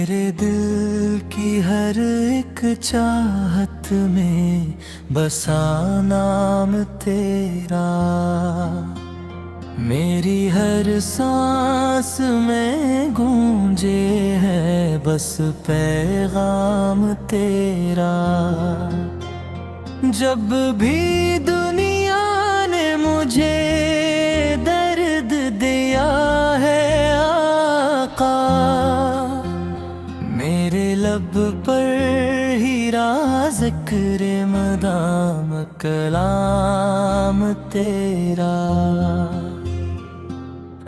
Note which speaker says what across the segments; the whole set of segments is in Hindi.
Speaker 1: मेरे दिल की हर एक चाहत में बसा नाम तेरा, मेरी हर सांस में गूंजे है बस पैगाम तेरा। जब भी दुनिया ने मुझे दर्द दिया है आका, मेरे लब पर हीरा ज़िक्र मदाम कलाम तेरा।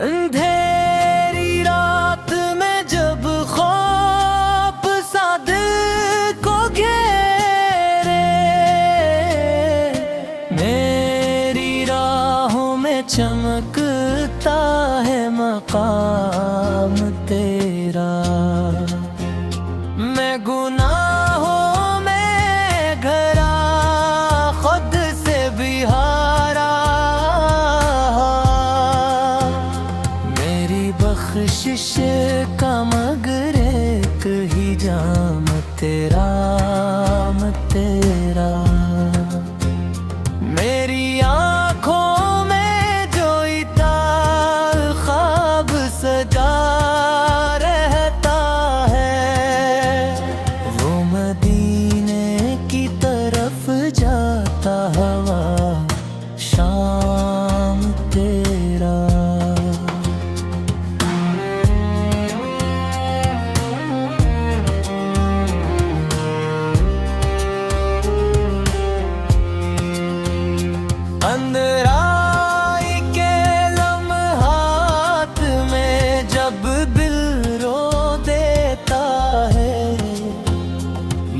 Speaker 1: अंधेरी रात में जब ख्वाब सा दिल को घेरे, मेरी राहों में चमकता है मकाम तेरा। मैं गुनाहों में घरा खुद से भी हारा, मेरी बख्शिश का मगर एक ही जाम तेरा तेरा। मेरी आँखों में जो इताल ख्वाब सजा रहता है, वो मदीने की तरफ जाता हवा शाम तेरा। अंधराई के लम्हात में जब दिल रो देता है,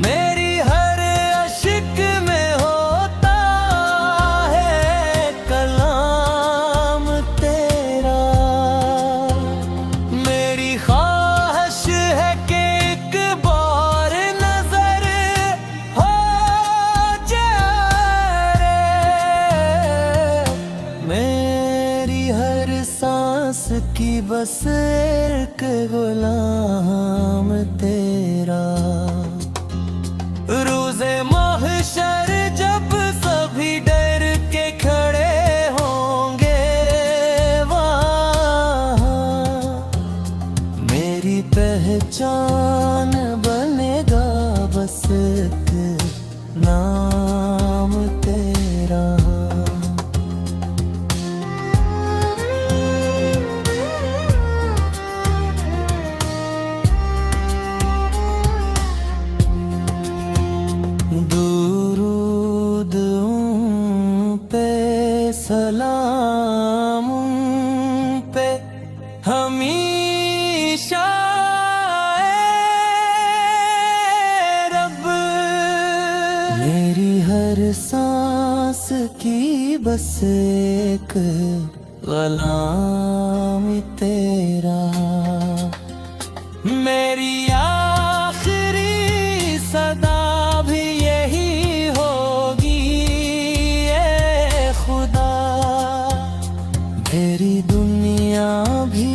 Speaker 1: मेरी हर अश्क में होता है कलाम तेरा। मेरी ख्वाहिश है कि एक बार नजर हो जाए, मेरी हर सांस की बस एक गुलाम तेरा। रोज़े महशर जब सभी डर के खड़े होंगे वहाँ, मेरी पहचान बनेगा बस एक नाम तेरा। दुरूद उन पे सलाम उन पे हमेशा ए रब, मेरी हर सांस की बस एक गुलाम तेरा। मेरी आखिरी सदा भी यही होगी ए खुदा, मेरी दुनिया भी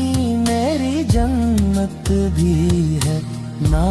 Speaker 1: मेरी जन्नत भी है ना।